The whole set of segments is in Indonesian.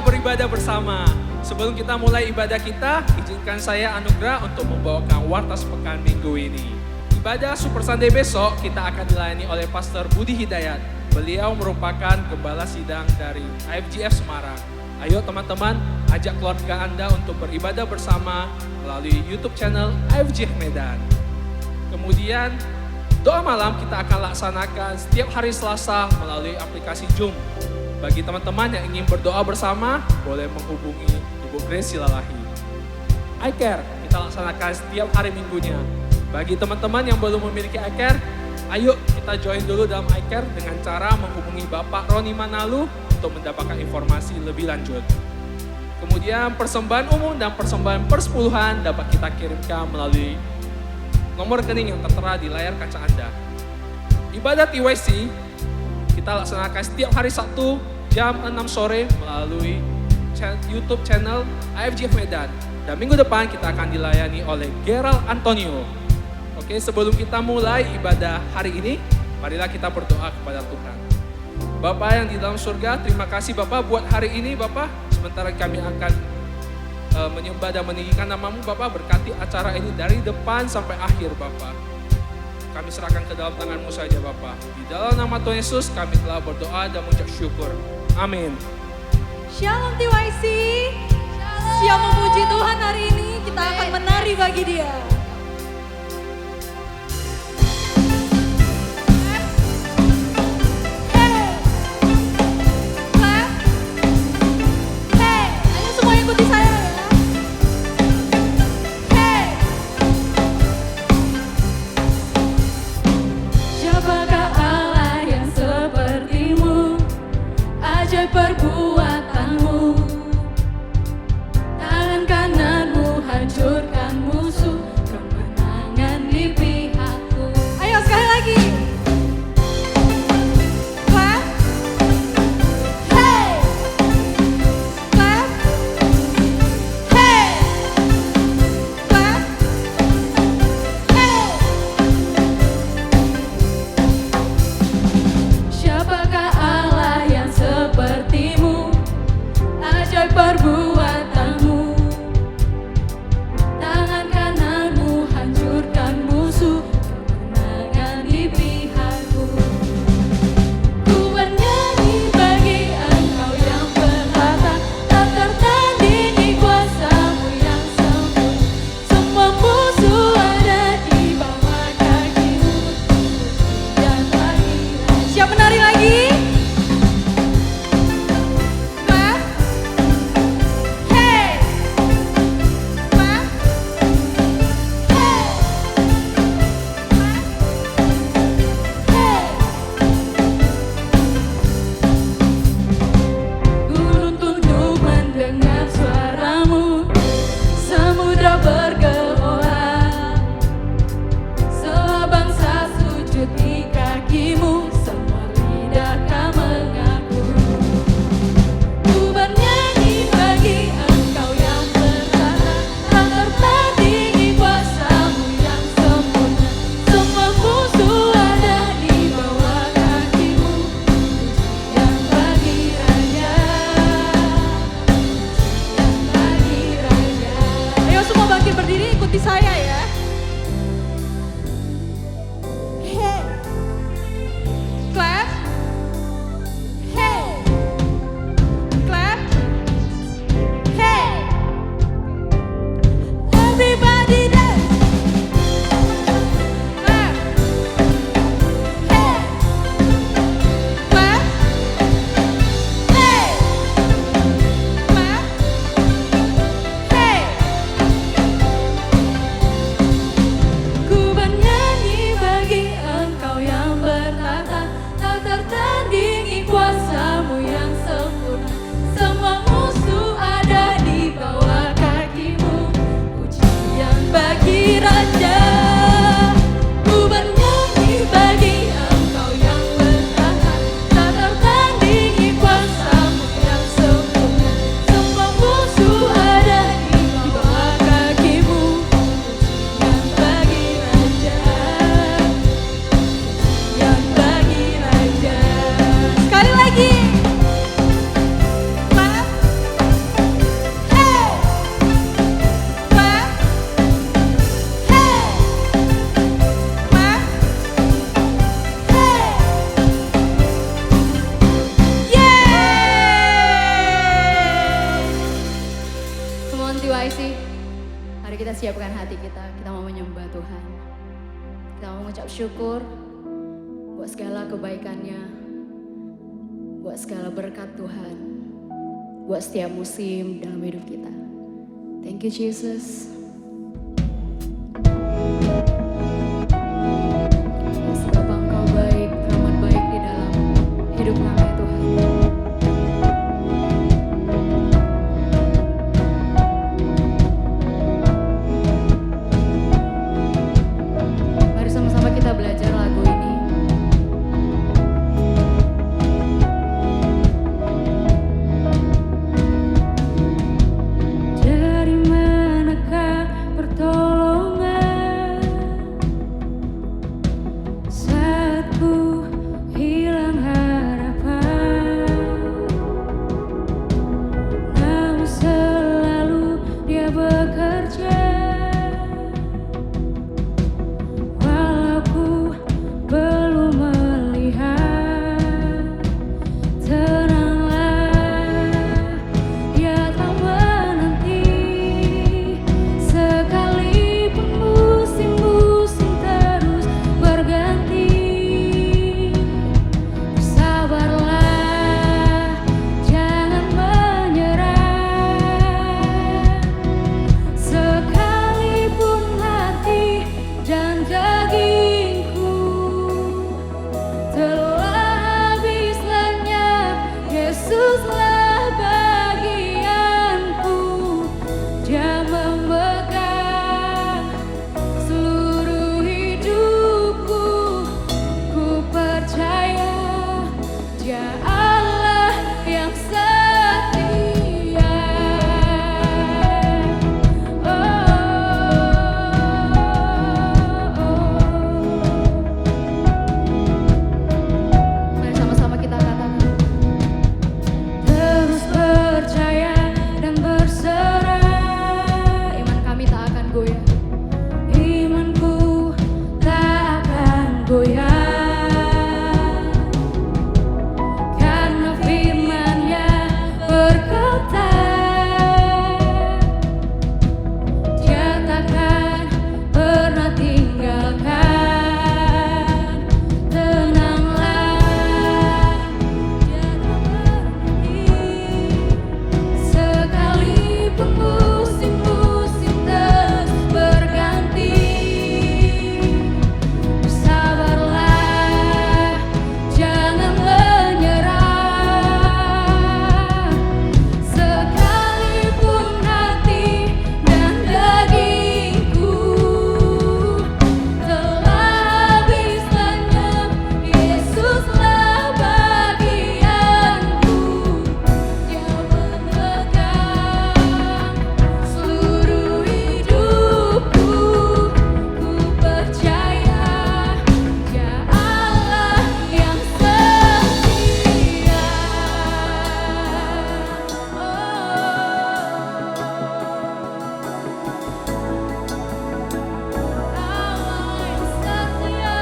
beribadah bersama. Sebelum kita mulai ibadah kita, izinkan saya Anugrah untuk membawakan warta sepekan minggu ini. Ibadah Super Sunday besok kita akan dilayani oleh Pastor Budi Hidayat. Beliau merupakan gembala sidang dari IFGF Semarang. Ayo teman-teman, ajak keluarga Anda untuk beribadah bersama melalui YouTube channel IFGF Medan. Kemudian doa malam kita akan laksanakan setiap hari Selasa melalui aplikasi Zoom. Bagi teman-teman yang ingin berdoa bersama, boleh menghubungi Ibu Grace Silalahi. iCare kita laksanakan setiap hari minggunya. Bagi teman-teman yang belum memiliki iCare, ayo kita join dulu dalam iCare dengan cara menghubungi Bapak Roni Manalu untuk mendapatkan informasi lebih lanjut. Kemudian persembahan umum dan persembahan persepuluhan dapat kita kirimkan melalui nomor rekening yang tertera di layar kaca Anda. Ibadah TYC kita laksanakan setiap hari Sabtu jam 6 sore melalui YouTube channel IFGF Medan. Dan minggu depan kita akan dilayani oleh Gerald Antonio. Oke, sebelum kita mulai ibadah hari ini, marilah kita berdoa kepada Tuhan. Bapa yang di dalam surga, terima kasih Bapak buat hari ini Bapak. Sementara kami akan menyembah dan meninggikan nama-Mu Bapak, berkati acara ini dari depan sampai akhir Bapak. Kami serahkan ke dalam tangan-Mu saja Bapak. Di dalam nama Tuhan Yesus kami telah berdoa dan mengucap syukur. Amin. Shalom TYC. Siap memuji Tuhan hari ini, kita akan menari bagi Dia. Ikuti saya ya. Hey. Siapakah Allah yang seperti-Mu? Ajaib perbuatan-Mu. Tangan kanan-Mu hancurkan musuh. kita siapkan hati kita mau menyembah Tuhan. Kita mau mengucap syukur buat segala kebaikannya, buat segala berkat Tuhan, buat setiap musim dalam hidup kita. Thank you Jesus. Seberapa Engkau baik, teramat baik di dalam hidup kami Tuhan. Mari sama-sama kita belajar lagu ini. Dari manakah pertolongan saat ku hilang harapan? Namun selalu Dia bekerja. Walau ku belum melihat, tenanglah, Dia tak menanti. Sekalipun musim-musim terus berganti, bersabarlah, jangan menyerah. Sekalipun hati dan dagingku telah habis lenyap, Yesuslah bagianku. Dia memegang seluruh hidupku. Ku percaya Dia Allah yang setia. Mari sama-sama kita katakan. Terus percaya dan berserah, iman kami tak akan goyah. Imanku tak akan goyah, karena firman-Nya berkata, Dia takkan pernah tinggalkan. Tenanglah, Dia tak berhenti. Sekalipun musim-musim terus berganti, bersabarlah, jangan menyerah. Sekalipun hati dan dagingku telah habis lenyap, Yesuslah bagianku. Dia memegang seluruh hidupku. Ku percaya Dia Allah yang setia. Allah yang setia.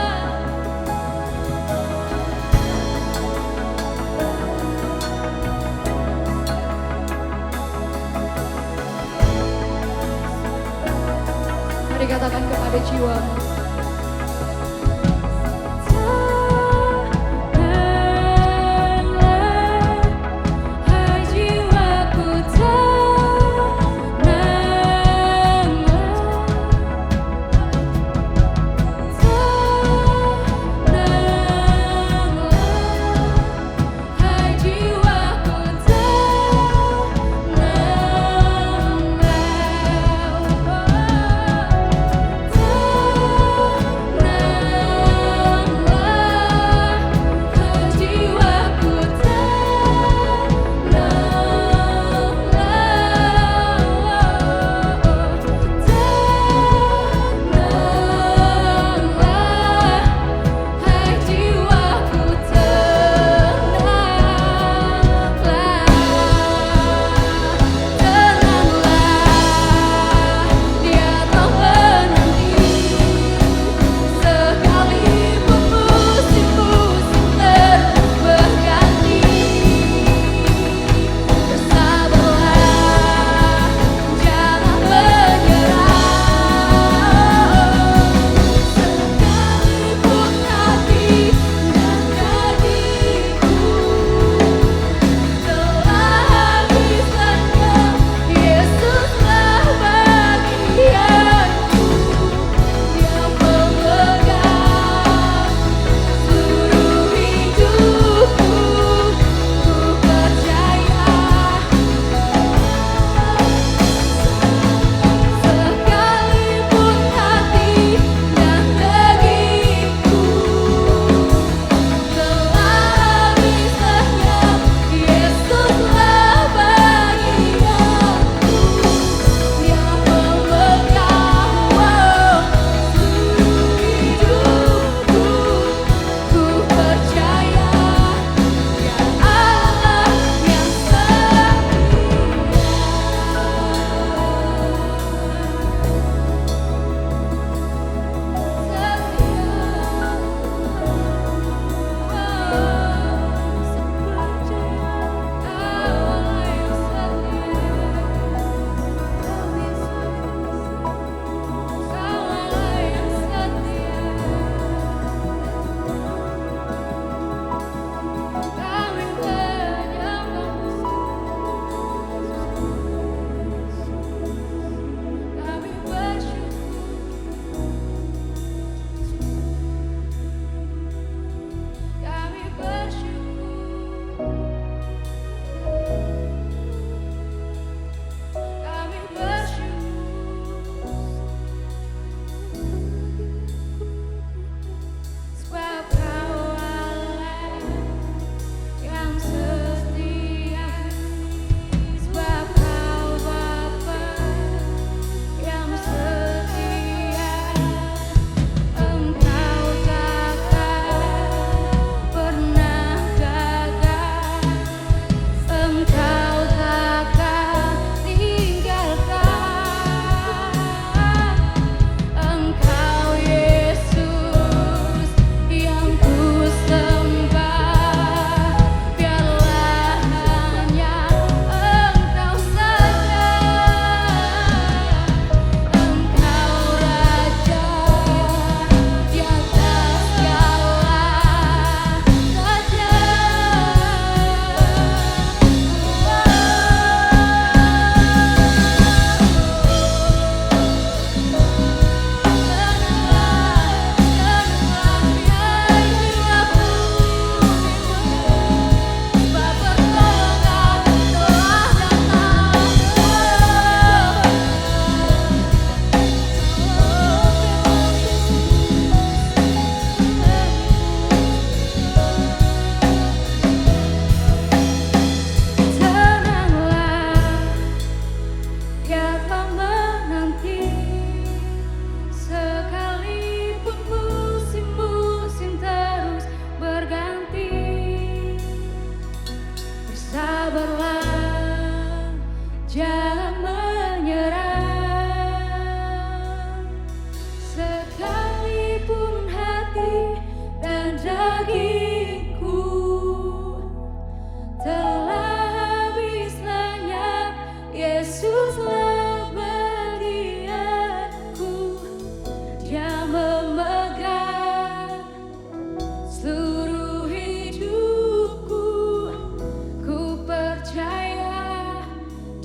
Mari katakan kepada jiwamu. Tenanglah, hai jiwaku, tenanglah, hai jiwaku, tenanglah.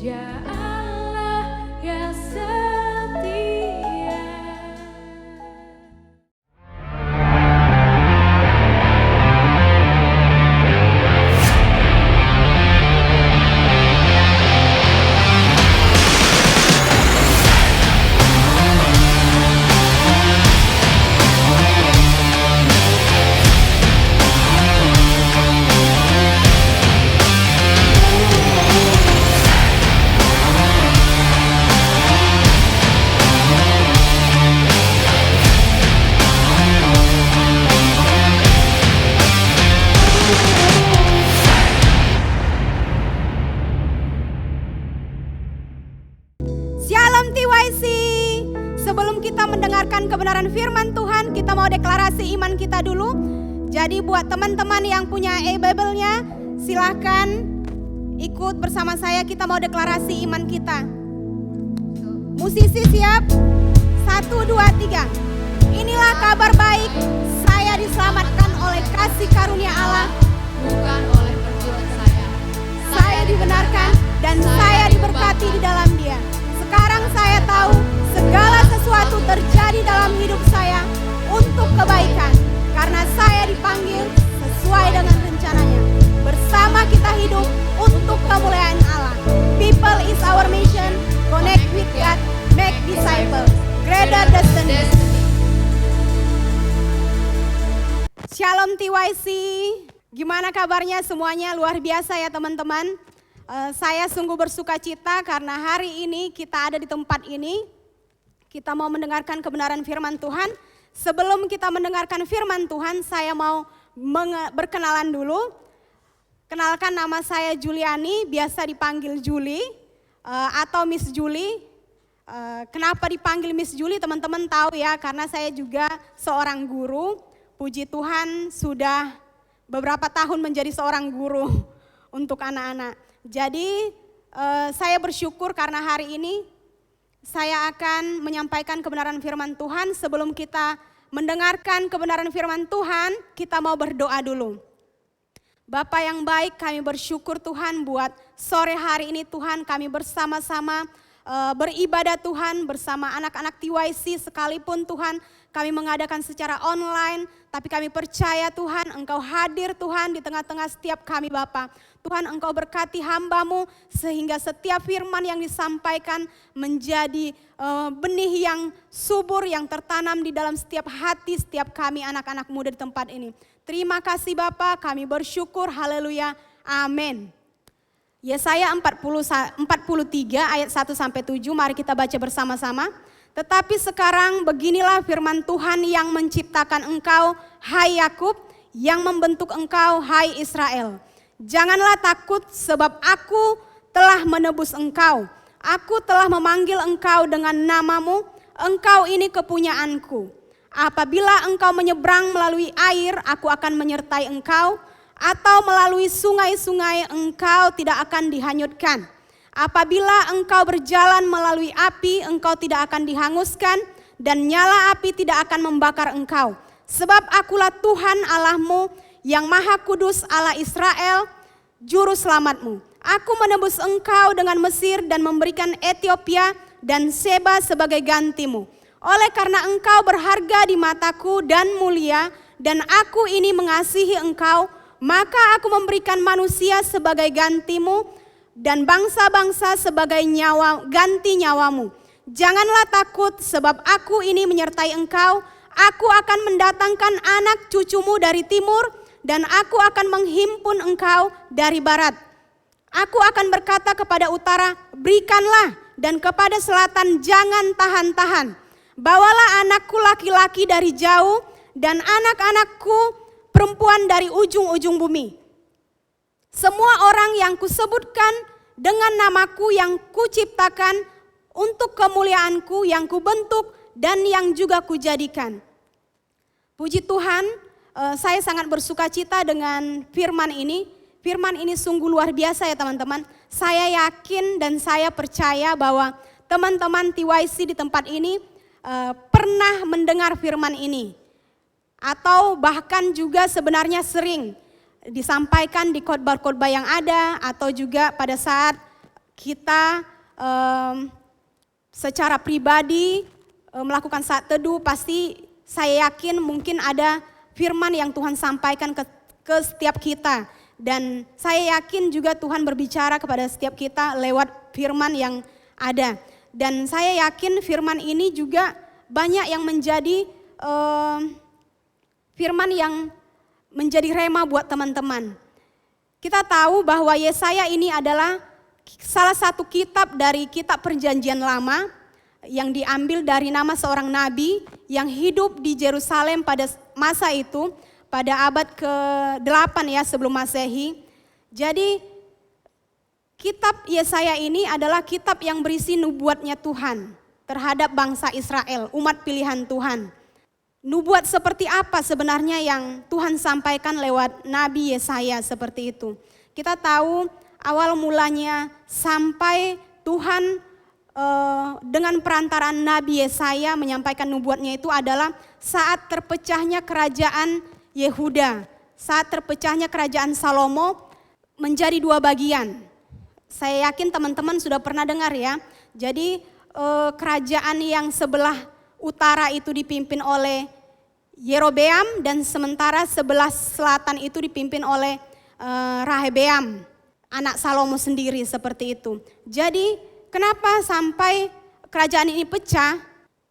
Dia Allah yang setia. Shalom TYC. Sebelum kita mendengarkan kebenaran firman Tuhan, kita mau deklarasi iman kita dulu. Jadi buat teman-teman yang punya e-Bible-nya, silahkan ikut bersama saya, kita mau deklarasi iman kita. Musisi siap? 1, 2, 3. Inilah kabar baik, saya diselamatkan oleh kasih karunia Allah. Bukan oleh perbuatan saya. Saya dibenarkan dan saya diberkati di dalam Dia. Sekarang saya tahu segala sesuatu terjadi dalam hidup saya untuk kebaikan, karena saya dipanggil sesuai dengan rencananya. Bersama kita hidup untuk kemuliaan Allah. People is our mission. Connect with God, make disciples, greater destiny. Shalom TYC. Gimana kabarnya semuanya? Luar biasa ya teman-teman. Saya sungguh bersuka cita karena hari ini kita ada di tempat ini. Kita mau mendengarkan kebenaran firman Tuhan. Sebelum kita mendengarkan firman Tuhan, saya mau berkenalan dulu. Kenalkan, nama saya Juliani, biasa dipanggil Juli atau Miss Juli. Kenapa dipanggil Miss Juli? Teman-teman tahu ya, karena saya juga seorang guru. Puji Tuhan sudah beberapa tahun menjadi seorang guru untuk anak-anak. Jadi saya bersyukur karena hari ini saya akan menyampaikan kebenaran firman Tuhan. Sebelum kita mendengarkan kebenaran firman Tuhan, kita mau berdoa dulu. Bapa yang baik, kami bersyukur Tuhan buat sore hari ini Tuhan, kami bersama-sama beribadah Tuhan bersama anak-anak TYC, sekalipun Tuhan kami mengadakan secara online, tapi kami percaya Tuhan Engkau hadir Tuhan di tengah-tengah setiap kami Bapa. Tuhan Engkau berkati hamba-Mu sehingga setiap firman yang disampaikan menjadi benih yang subur yang tertanam di dalam setiap hati setiap kami anak-anak muda di tempat ini. Terima kasih Bapa, kami bersyukur, haleluya, amin. Yesaya 43 ayat 1-7, mari kita baca bersama-sama. Tetapi sekarang beginilah firman Tuhan yang menciptakan engkau, hai Yakub, yang membentuk engkau, hai Israel. Janganlah takut sebab aku telah menebus engkau. Aku telah memanggil engkau dengan namamu, engkau ini kepunyaanku. Apabila engkau menyeberang melalui air, aku akan menyertai engkau. Atau melalui sungai-sungai engkau tidak akan dihanyutkan. Apabila engkau berjalan melalui api, engkau tidak akan dihanguskan, dan nyala api tidak akan membakar engkau. Sebab akulah Tuhan Allahmu yang Maha Kudus, Allah Israel, juru selamatmu. Aku menebus engkau dengan Mesir dan memberikan Ethiopia dan Seba sebagai gantimu. Oleh karena engkau berharga di mataku dan mulia, dan aku ini mengasihi engkau, maka aku memberikan manusia sebagai gantimu dan bangsa-bangsa sebagai ganti nyawamu. Janganlah takut sebab aku ini menyertai engkau. Aku akan mendatangkan anak cucumu dari timur dan aku akan menghimpun engkau dari barat. Aku akan berkata kepada utara, berikanlah, dan kepada selatan jangan tahan-tahan. Bawalah anakku laki-laki dari jauh dan anak-anakku perempuan dari ujung-ujung bumi. Semua orang yang kusebutkan dengan namaku yang kuciptakan untuk kemuliaanku yang kubentuk dan yang juga kujadikan. Puji Tuhan, saya sangat bersuka cita dengan firman ini. Firman ini sungguh luar biasa ya teman-teman. Saya yakin dan saya percaya bahwa teman-teman TYC di tempat ini pernah mendengar firman ini. Atau bahkan juga sebenarnya sering disampaikan di khotbah-khotbah yang ada, atau juga pada saat kita secara pribadi melakukan saat teduh, pasti saya yakin mungkin ada firman yang Tuhan sampaikan ke setiap kita. Dan saya yakin juga Tuhan berbicara kepada setiap kita lewat firman yang ada. Dan saya yakin firman ini juga banyak yang menjadi firman yang menjadi rema buat teman-teman. Kita tahu bahwa Yesaya ini adalah salah satu kitab dari kitab Perjanjian Lama yang diambil dari nama seorang nabi yang hidup di Yerusalem pada masa itu, pada abad ke-8 ya sebelum Masehi. Jadi kitab Yesaya ini adalah kitab yang berisi nubuatnya Tuhan terhadap bangsa Israel, umat pilihan Tuhan. Nubuat seperti apa sebenarnya yang Tuhan sampaikan lewat Nabi Yesaya seperti itu. Kita tahu awal mulanya sampai Tuhan dengan perantaraan Nabi Yesaya menyampaikan nubuatnya itu adalah saat terpecahnya kerajaan Yehuda, saat terpecahnya kerajaan Salomo menjadi dua bagian. Saya yakin teman-teman sudah pernah dengar ya. Jadi kerajaan yang sebelah utara itu dipimpin oleh Yerobeam dan sementara sebelah selatan itu dipimpin oleh Rehabeam, anak Salomo sendiri seperti itu. Jadi kenapa sampai kerajaan ini pecah?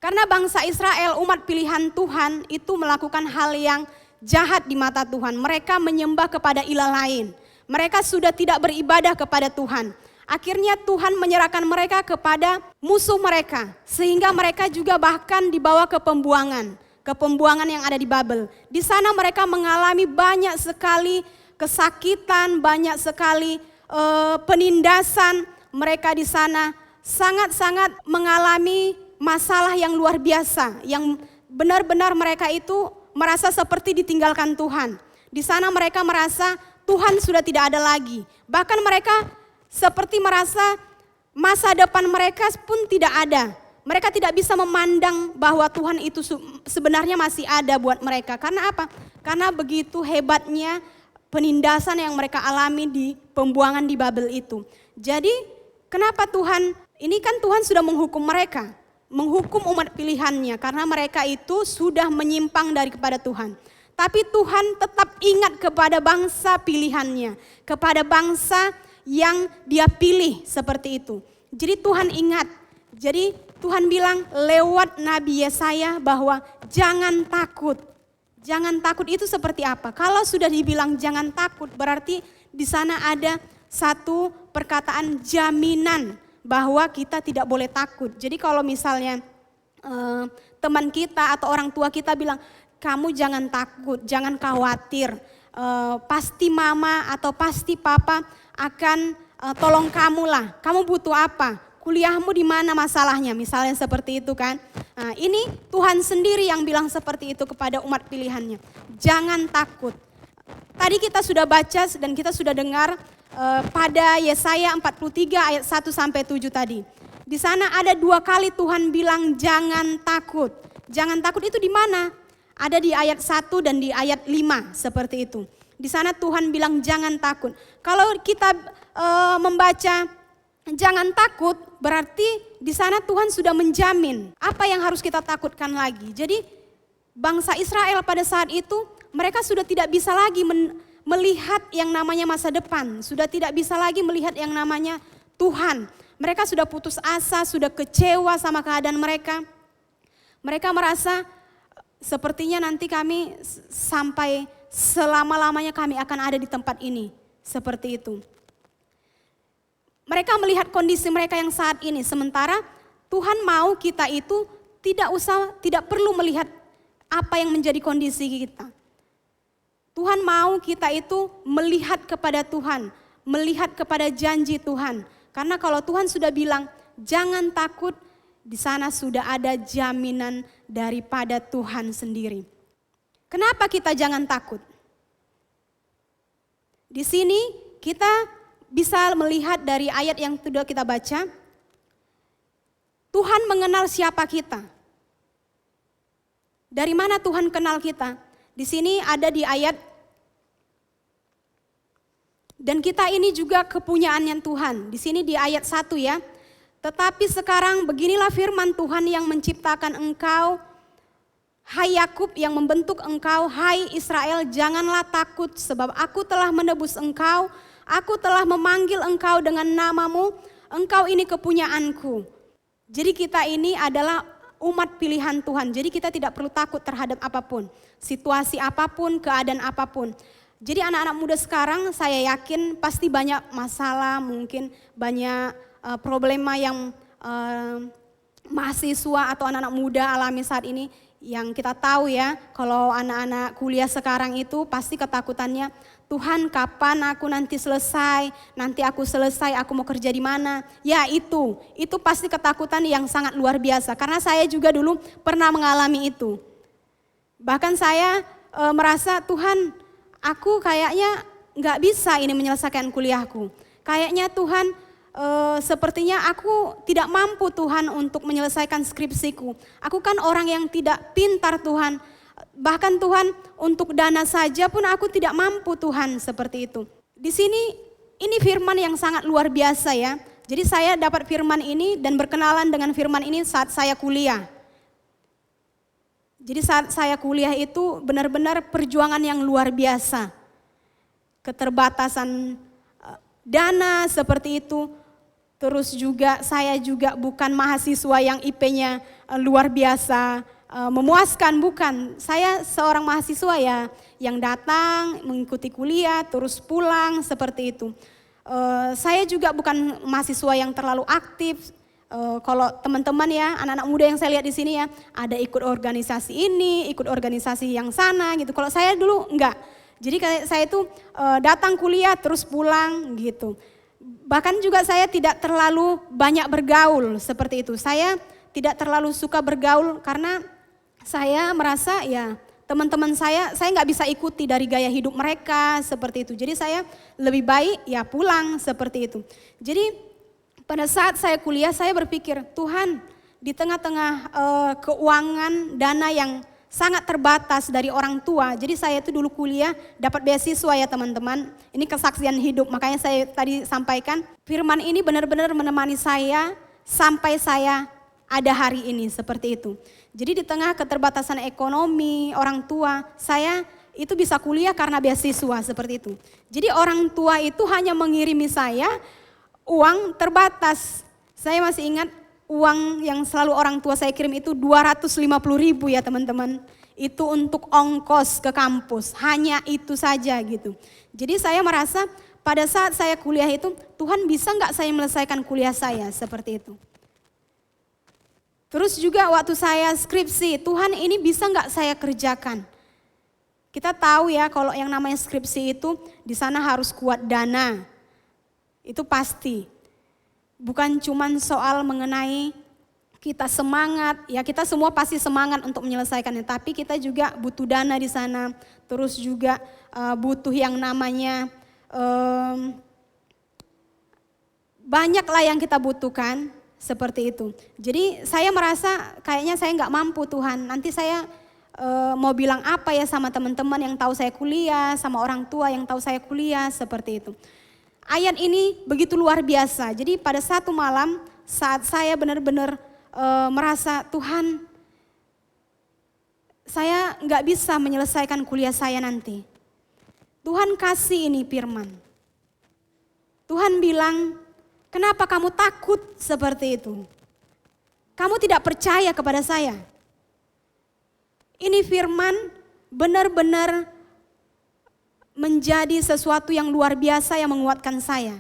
Karena bangsa Israel, umat pilihan Tuhan itu melakukan hal yang jahat di mata Tuhan. Mereka menyembah kepada ilah lain. Mereka sudah tidak beribadah kepada Tuhan. Akhirnya Tuhan menyerahkan mereka kepada musuh mereka. Sehingga mereka juga bahkan dibawa ke pembuangan yang ada di Babel. Di sana mereka mengalami banyak sekali kesakitan, banyak sekali penindasan. Mereka di sana sangat-sangat mengalami masalah yang luar biasa. Yang benar-benar mereka itu merasa seperti ditinggalkan Tuhan. Di sana mereka merasa Tuhan sudah tidak ada lagi. Bahkan mereka seperti merasa masa depan mereka pun tidak ada. Mereka tidak bisa memandang bahwa Tuhan itu sebenarnya masih ada buat mereka. Karena apa? Karena begitu hebatnya penindasan yang mereka alami di pembuangan di Babel itu. Jadi kenapa Tuhan, ini kan Tuhan sudah menghukum mereka. Menghukum umat pilihannya karena mereka itu sudah menyimpang daripada Tuhan. Tapi Tuhan tetap ingat kepada bangsa pilihannya, kepada bangsa yang dia pilih seperti itu. Jadi Tuhan ingat, jadi Tuhan bilang lewat Nabi Yesaya bahwa jangan takut. Jangan takut itu seperti apa? Kalau sudah dibilang jangan takut berarti di sana ada satu perkataan jaminan bahwa kita tidak boleh takut. Jadi kalau misalnya teman kita atau orang tua kita bilang, kamu jangan takut, jangan khawatir, pasti mama atau pasti papa akan tolong kamu lah. Kamu butuh apa? Kuliahmu di mana masalahnya? Misalnya seperti itu kan. Nah, ini Tuhan sendiri yang bilang seperti itu kepada umat pilihannya. Jangan takut. Tadi kita sudah baca dan kita sudah dengar pada Yesaya 43 ayat 1 sampai 7 tadi. Di sana ada 2 kali Tuhan bilang jangan takut. Jangan takut itu di mana? Ada di ayat 1 dan di ayat 5 seperti itu. Di sana Tuhan bilang jangan takut. Kalau kita membaca jangan takut berarti di sana Tuhan sudah menjamin apa yang harus kita takutkan lagi. Jadi bangsa Israel pada saat itu mereka sudah tidak bisa lagi melihat yang namanya masa depan, sudah tidak bisa lagi melihat yang namanya Tuhan. Mereka sudah putus asa, sudah kecewa sama keadaan mereka. Mereka merasa sepertinya nanti kami sampai selama-lamanya kami akan ada di tempat ini. Seperti itu. Mereka melihat kondisi mereka yang saat ini. Sementara Tuhan mau kita itu tidak perlu melihat apa yang menjadi kondisi kita. Tuhan mau kita itu melihat kepada Tuhan, melihat kepada janji Tuhan. Karena kalau Tuhan sudah bilang, jangan takut, di sana sudah ada jaminan daripada Tuhan sendiri. Kenapa kita jangan takut? Di sini kita bisa melihat dari ayat yang sudah kita baca, Tuhan mengenal siapa kita. Dari mana Tuhan kenal kita? Di sini ada di ayat Dan kita ini juga kepunyaannya Tuhan. Di sini di ayat 1 ya. Tetapi sekarang beginilah firman Tuhan yang menciptakan engkau, hai Yakub, yang membentuk engkau, hai Israel, janganlah takut sebab aku telah menebus engkau, aku telah memanggil engkau dengan namamu, engkau ini kepunyaanku. Jadi kita ini adalah umat pilihan Tuhan, jadi kita tidak perlu takut terhadap apapun, situasi apapun, keadaan apapun. Jadi anak-anak muda sekarang saya yakin pasti banyak masalah, mungkin banyak problema yang mahasiswa atau anak-anak muda alami saat ini. Yang kita tahu ya, kalau anak-anak kuliah sekarang itu pasti ketakutannya, Tuhan kapan aku nanti selesai, nanti aku selesai, aku mau kerja di mana. Ya itu pasti ketakutan yang sangat luar biasa. Karena saya juga dulu pernah mengalami itu. Bahkan saya merasa Tuhan, aku kayaknya nggak bisa ini menyelesaikan kuliahku. Kayaknya Tuhan sepertinya aku tidak mampu Tuhan untuk menyelesaikan skripsiku. Aku kan orang yang tidak pintar Tuhan. Bahkan Tuhan untuk dana saja pun aku tidak mampu Tuhan, seperti itu. Di sini ini firman yang sangat luar biasa ya. Jadi saya dapat firman ini dan berkenalan dengan firman ini saat saya kuliah. Jadi saat saya kuliah itu benar-benar perjuangan yang luar biasa. Keterbatasan dana seperti itu. Terus juga saya juga bukan mahasiswa yang IP-nya luar biasa, memuaskan, bukan. Saya seorang mahasiswa ya yang datang mengikuti kuliah terus pulang seperti itu. Saya juga bukan mahasiswa yang terlalu aktif. Kalau teman-teman ya, anak-anak muda yang saya lihat di sini ya, ada ikut organisasi ini, ikut organisasi yang sana gitu. Kalau saya dulu enggak. Jadi saya itu datang kuliah terus pulang gitu. Bahkan juga saya tidak terlalu banyak bergaul seperti itu. Saya tidak terlalu suka bergaul karena saya merasa ya teman-teman saya nggak bisa ikuti dari gaya hidup mereka seperti itu. Jadi saya lebih baik ya pulang seperti itu. Jadi pada saat saya kuliah saya berpikir, Tuhan di tengah-tengah keuangan dana yang sangat terbatas dari orang tua. Jadi saya itu dulu kuliah dapat beasiswa ya teman-teman. Ini kesaksian hidup, makanya saya tadi sampaikan. Firman ini benar-benar menemani saya sampai saya ada hari ini seperti itu. Jadi di tengah keterbatasan ekonomi orang tua, saya itu bisa kuliah karena beasiswa seperti itu. Jadi orang tua itu hanya mengirimi saya uang terbatas. Saya masih ingat uang yang selalu orang tua saya kirim itu 250.000 ya teman-teman. Itu untuk ongkos ke kampus, hanya itu saja gitu. Jadi saya merasa pada saat saya kuliah itu, Tuhan bisa nggak saya menyelesaikan kuliah saya seperti itu. Terus juga waktu saya skripsi, Tuhan ini bisa nggak saya kerjakan. Kita tahu ya kalau yang namanya skripsi itu di sana harus kuat dana, itu pasti. Bukan cuman soal mengenai kita semangat, ya kita semua pasti semangat untuk menyelesaikannya, tapi kita juga butuh dana di sana, terus juga butuh yang namanya banyaklah yang kita butuhkan seperti itu. Jadi saya merasa kayaknya saya nggak mampu Tuhan, nanti saya mau bilang apa ya sama teman-teman yang tahu saya kuliah, sama orang tua yang tahu saya kuliah seperti itu. Ayat ini begitu luar biasa. Jadi pada satu malam saat saya benar-benar merasa Tuhan, saya nggak bisa menyelesaikan kuliah saya nanti. Tuhan kasih ini firman. Tuhan bilang, kenapa kamu takut seperti itu? Kamu tidak percaya kepada saya. Ini firman benar-benar menjadi sesuatu yang luar biasa yang menguatkan saya.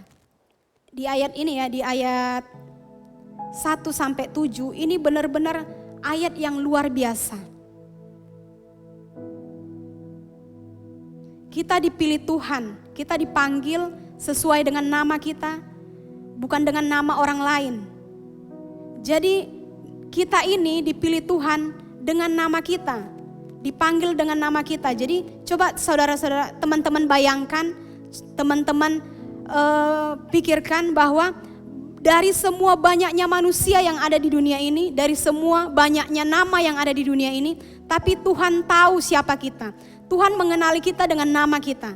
Di ayat ini ya, di ayat 1-7 ini benar-benar ayat yang luar biasa. Kita dipilih Tuhan, kita dipanggil sesuai dengan nama kita, bukan dengan nama orang lain. Jadi kita ini dipilih Tuhan dengan nama kita, dipanggil dengan nama kita. Jadi coba saudara-saudara, teman-teman bayangkan, teman-teman pikirkan bahwa dari semua banyaknya manusia yang ada di dunia ini, dari semua banyaknya nama yang ada di dunia ini, tapi Tuhan tahu siapa kita. Tuhan mengenali kita dengan nama kita.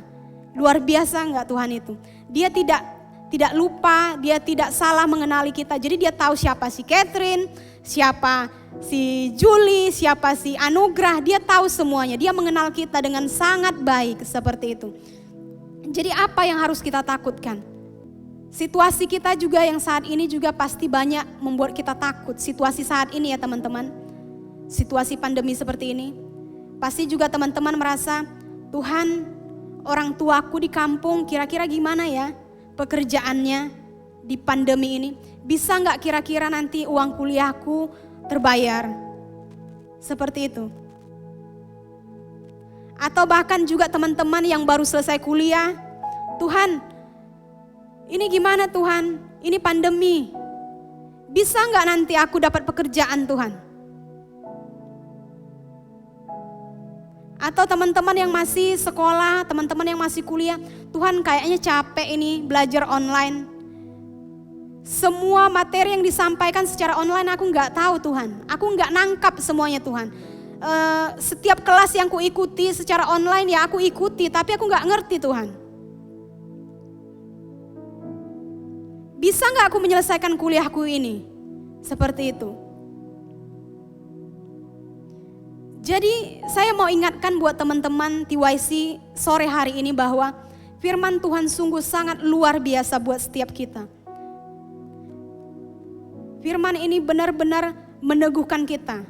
Luar biasa enggak Tuhan itu? Dia tidak lupa, dia tidak salah mengenali kita. Jadi dia tahu siapa si Catherine, siapa si Julie, siapa si Anugrah. Dia tahu semuanya, dia mengenal kita dengan sangat baik seperti itu. Jadi apa yang harus kita takutkan? Situasi kita juga yang saat ini juga pasti banyak membuat kita takut. Situasi saat ini ya teman-teman, situasi pandemi seperti ini. Pasti juga teman-teman merasa, Tuhan, orang tuaku di kampung kira-kira gimana ya pekerjaannya di pandemi ini? Bisa gak kira-kira nanti uang kuliahku terbayar? Seperti itu. Atau bahkan juga teman-teman yang baru selesai kuliah, Tuhan, ini gimana Tuhan? Ini pandemi. Bisa gak nanti aku dapat pekerjaan Tuhan? Atau teman-teman yang masih sekolah, teman-teman yang masih kuliah, Tuhan kayaknya capek ini belajar online. Semua materi yang disampaikan secara online aku nggak tahu Tuhan. Aku nggak nangkap semuanya Tuhan. Setiap kelas yang aku ikuti secara online ya aku ikuti, tapi aku nggak ngerti Tuhan. Bisa nggak aku menyelesaikan kuliahku ini? Seperti itu. Jadi saya mau ingatkan buat teman-teman TYC sore hari ini bahwa firman Tuhan sungguh sangat luar biasa buat setiap kita. Firman ini benar-benar meneguhkan kita.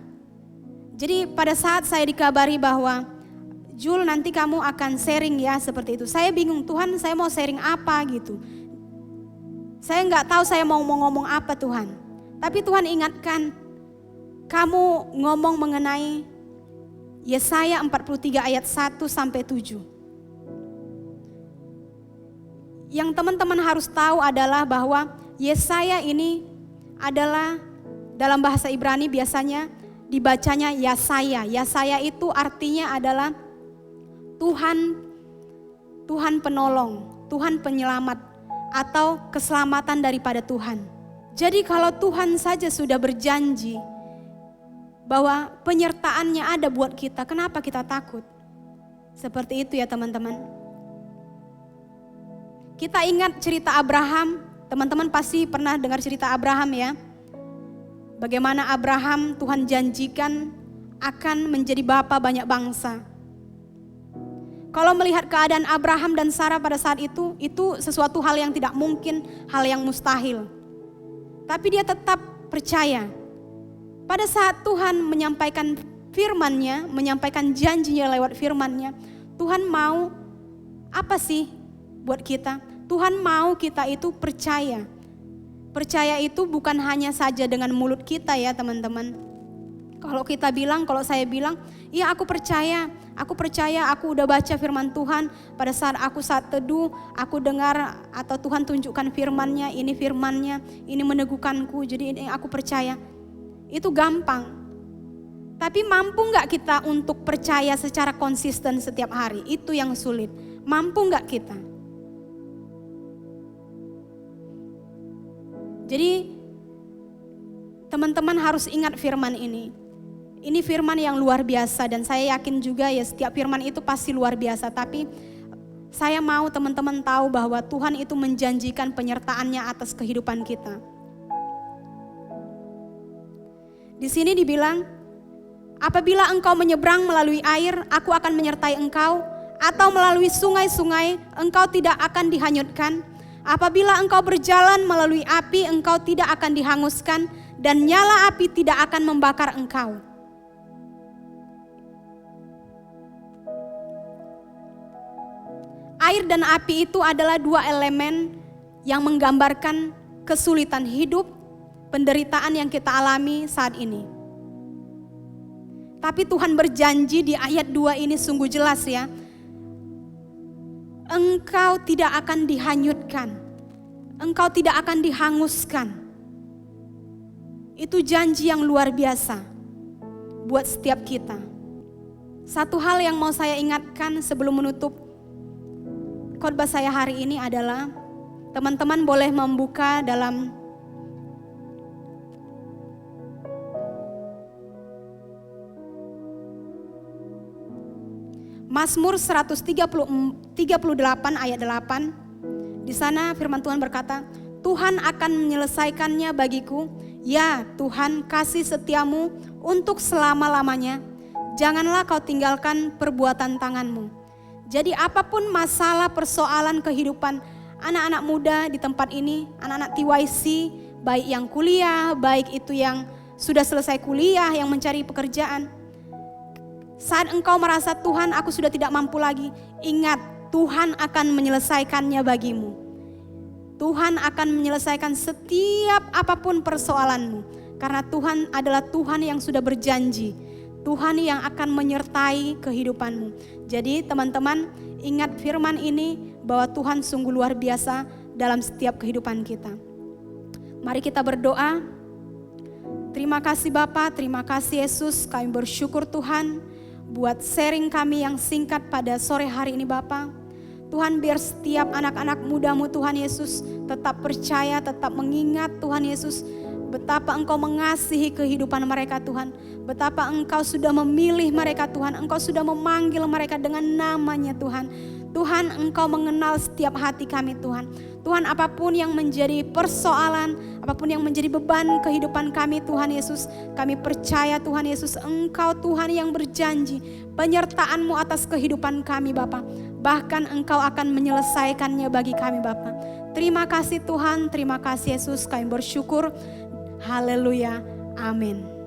Jadi pada saat saya dikabari bahwa Jul nanti kamu akan sharing ya seperti itu. Saya bingung Tuhan saya mau sharing apa gitu. Saya nggak tahu saya mau ngomong apa Tuhan. Tapi Tuhan ingatkan kamu ngomong mengenai Yesaya 43 ayat 1 sampai 7. Yang teman-teman harus tahu adalah bahwa Yesaya ini adalah dalam bahasa Ibrani biasanya dibacanya Yasaya. Yasaya itu artinya adalah Tuhan penolong, Tuhan penyelamat atau keselamatan daripada Tuhan. Jadi kalau Tuhan saja sudah berjanji bahwa penyertaannya ada buat kita, kenapa kita takut? Seperti itu ya teman-teman. Kita ingat cerita Abraham, teman-teman pasti pernah dengar cerita Abraham ya. Bagaimana Abraham Tuhan janjikan akan menjadi bapa banyak bangsa. Kalau melihat keadaan Abraham dan Sarah pada saat itu sesuatu hal yang tidak mungkin, hal yang mustahil. Tapi dia tetap percaya. Pada saat Tuhan menyampaikan firman-Nya, menyampaikan janjinya lewat firman-Nya, Tuhan mau apa sih buat kita? Tuhan mau kita itu percaya. Percaya itu bukan hanya saja dengan mulut kita ya teman-teman. Kalau saya bilang, iya aku percaya, aku udah baca firman Tuhan. Pada saat teduh, aku dengar atau Tuhan tunjukkan firman-Nya, ini firman-Nya, ini meneguhkanku, jadi ini aku percaya. Itu gampang. Tapi mampu gak kita untuk percaya secara konsisten setiap hari? Itu yang sulit. Mampu gak kita? Jadi teman-teman harus ingat firman ini. Ini firman yang luar biasa dan saya yakin juga ya setiap firman itu pasti luar biasa. Tapi saya mau teman-teman tahu bahwa Tuhan itu menjanjikan penyertaannya atas kehidupan kita. Di sini dibilang, apabila engkau menyeberang melalui air, aku akan menyertai engkau, atau melalui sungai-sungai, engkau tidak akan dihanyutkan. Apabila engkau berjalan melalui api, engkau tidak akan dihanguskan, dan nyala api tidak akan membakar engkau. Air dan api itu adalah dua elemen yang menggambarkan kesulitan hidup, penderitaan yang kita alami saat ini. Tapi Tuhan berjanji di ayat 2 ini sungguh jelas ya. Engkau tidak akan dihanyutkan. Engkau tidak akan dihanguskan. Itu janji yang luar biasa buat setiap kita. Satu hal yang mau saya ingatkan sebelum menutup khotbah saya hari ini adalah teman-teman boleh membuka dalam Mazmur 138 ayat 8. Di sana firman Tuhan berkata, Tuhan akan menyelesaikannya bagiku. Ya Tuhan, kasih setiamu untuk selama-lamanya. Janganlah kau tinggalkan perbuatan tanganmu. Jadi apapun masalah persoalan kehidupan anak-anak muda di tempat ini, anak-anak TYC, baik yang kuliah, baik itu yang sudah selesai kuliah, yang mencari pekerjaan. Saat engkau merasa Tuhan aku sudah tidak mampu lagi, ingat Tuhan akan menyelesaikannya bagimu. Tuhan akan menyelesaikan setiap apapun persoalanmu. Karena Tuhan adalah Tuhan yang sudah berjanji. Tuhan yang akan menyertai kehidupanmu. Jadi teman-teman ingat firman ini bahwa Tuhan sungguh luar biasa dalam setiap kehidupan kita. Mari kita berdoa. Terima kasih Bapa, terima kasih Yesus. Kami bersyukur Tuhan buat sharing kami yang singkat pada sore hari ini Bapa. Tuhan biar setiap anak-anak mudamu Tuhan Yesus tetap percaya, tetap mengingat Tuhan Yesus betapa Engkau mengasihi kehidupan mereka Tuhan. Betapa Engkau sudah memilih mereka Tuhan. Engkau sudah memanggil mereka dengan namanya Tuhan. Tuhan Engkau mengenal setiap hati kami Tuhan. Tuhan apapun yang menjadi persoalan, apapun yang menjadi beban kehidupan kami Tuhan Yesus. Kami percaya Tuhan Yesus Engkau Tuhan yang berjanji penyertaan-Mu atas kehidupan kami Bapa. Bahkan Engkau akan menyelesaikannya bagi kami Bapa. Terima kasih Tuhan, terima kasih Yesus, kami bersyukur. Haleluya, amin.